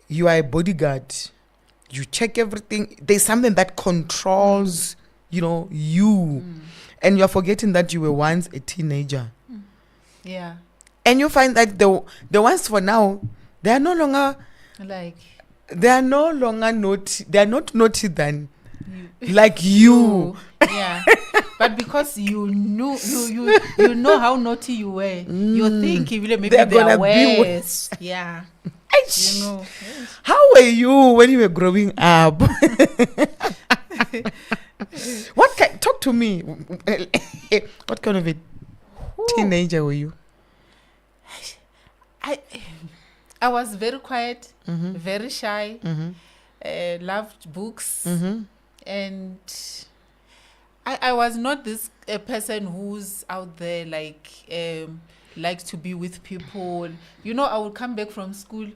you are a bodyguard. You check everything. There's something that controls, you. And you're forgetting that you were once a teenager. Yeah. And you find that the ones for now, they are no longer naughty. They are not naughty than like you. Yeah. But because you knew you know how naughty you were, you think maybe They're they are gonna be worse. Yeah. You know. How were you when you were growing up? Talk to me. What kind of a teenager were you? I was very quiet, very shy, loved books, and I was not this a person who's out there likes to be with people. I would come back from school,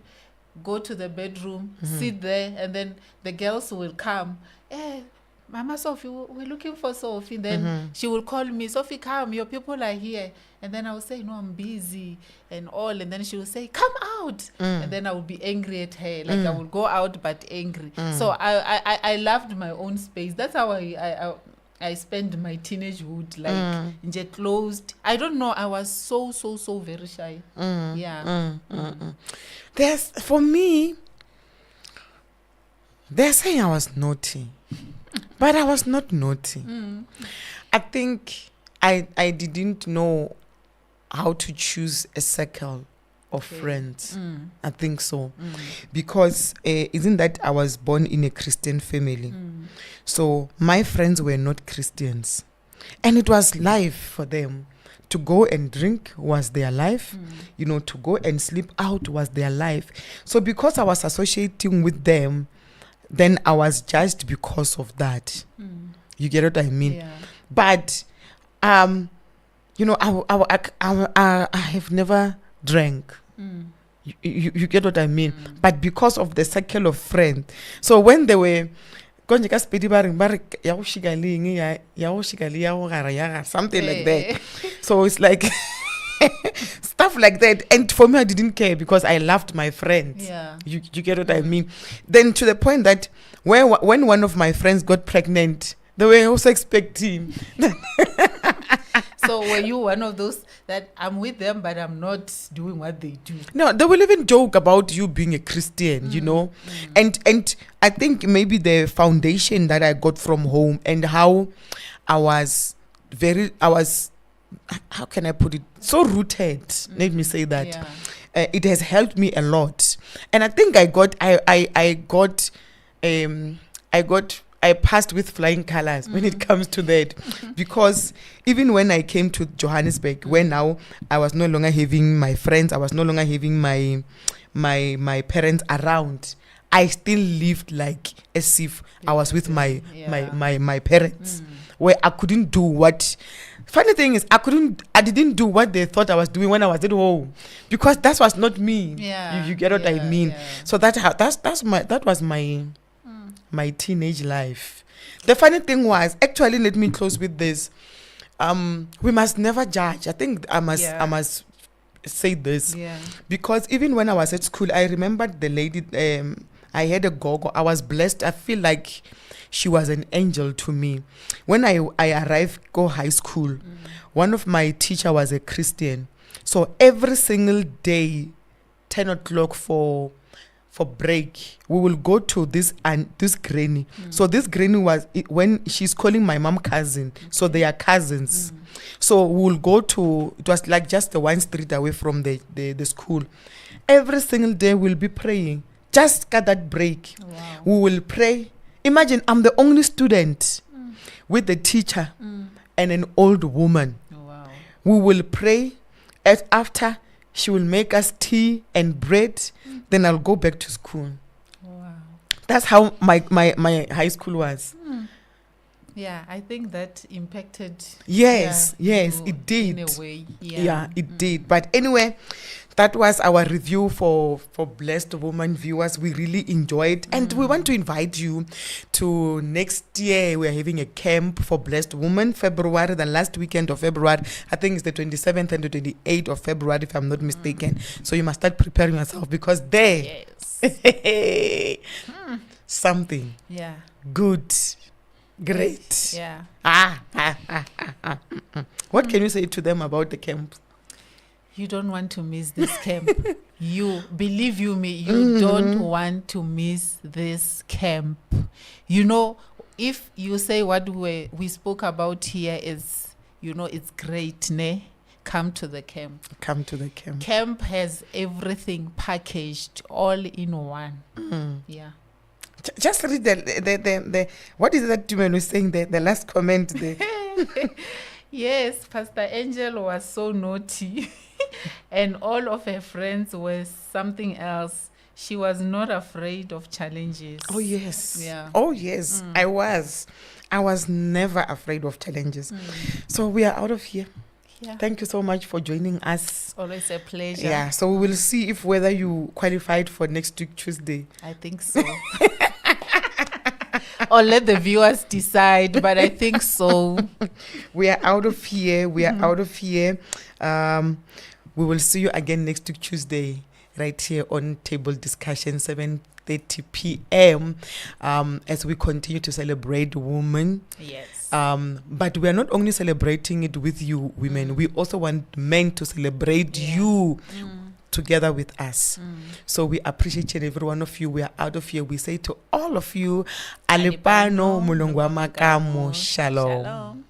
go to the bedroom, sit there, and then the girls will come. Mama Sophie, we're looking for Sophie. Then she will call me, Sophie, come, your people are here. And then I will say, no, I'm busy and all. And then she will say, come out. And then I would be angry at her. I would go out but angry. So I loved my own space. That's how I spent my teenagehood, nje closed. I don't know. I was so very shy. For me, they're saying I was naughty. But I was not naughty. I think I didn't know how to choose a circle of friends. I think so. Because isn't that I was born in a Christian family. So my friends were not Christians. And it was life for them. To go and drink was their life. To go and sleep out was their life. So because I was associating with them, then I was judged because of that. You get what I mean? Yeah. But, I have never drank. You get what I mean? But because of the circle of friends. So when they were something like that. So it's like stuff like that. And for me, I didn't care because I loved my friends. Yeah. You get what I mean? Then to the point that when one of my friends got pregnant, they were also expecting. So were you one of those that I'm with them, but I'm not doing what they do? No, they will even joke about you being a Christian, And I think maybe the foundation that I got from home and how I was, how can I put it, so rooted, let me say that. Yeah. It has helped me a lot. And I think I passed with flying colors when it comes to that. Because even when I came to Johannesburg, where now I was no longer having my friends, I was no longer having my parents around, I still lived like as if I was with my parents, where I couldn't do what. Funny thing is, I didn't do what they thought I was doing when I was at home, because that was not me. Yeah, you get what I mean? Yeah. So that was my teenage life. The funny thing was, actually, let me close with this. We must never judge. I think I must say this. Yeah. Because even when I was at school, I remembered the lady. I had a gogo. I was blessed. I feel like she was an angel to me. When I arrived go high school, one of my teacher was a Christian. So every single day, 10 o'clock for break, we will go to this granny. So this granny was when she's calling my mom cousin. So they are cousins. So we will go to, it was like just the one street away from the school. Every single day we'll be praying. Just at that break, Wow. we will pray. Imagine I'm the only student with the teacher and an old woman. Wow. We will pray. After, she will make us tea and bread. Then I'll go back to school. Wow. That's how my high school was. Yeah, I think that impacted. Yes, yeah, yes, you it did. In a way. Yeah, it did. But anyway, that was our review for Blessed Woman viewers. We really enjoyed, and we want to invite you to next year. We are having a camp for Blessed Woman, February, the last weekend of February. I think it's the 27th and the 28th of February, if I'm not mistaken. So you must start preparing yourself, because there, Yes. something Yeah. good, great. Yeah. What can you say to them about the camp? You don't want to miss this camp. You believe me, you don't want to miss this camp. You know, if you say what we spoke about here is, it's great, ne? Come to the camp. Come to the camp. Camp has everything packaged all in one. Yeah. Just read the what is that woman was saying, the last comment there? Yes, Pastor Angel was so naughty. And all of her friends were something else. She was not afraid of challenges. Oh, yes. Yeah. Oh, yes. I was never afraid of challenges. So we are out of here. Yeah. Thank you so much for joining us. Always a pleasure. Yeah. So we will see if whether you qualified for next week Tuesday. I think so. Or let the viewers decide, but I think so. We are out of here. We are out of here. We will see you again next week Tuesday, right here on Table Discussion, 7:30 p.m. As we continue to celebrate women. Yes. But we are not only celebrating it with you, women. We also want men to celebrate you together with us. So we appreciate each and every one of you. We are out of here. We say to all of you, Alipano mulungwa makamu. Shalom.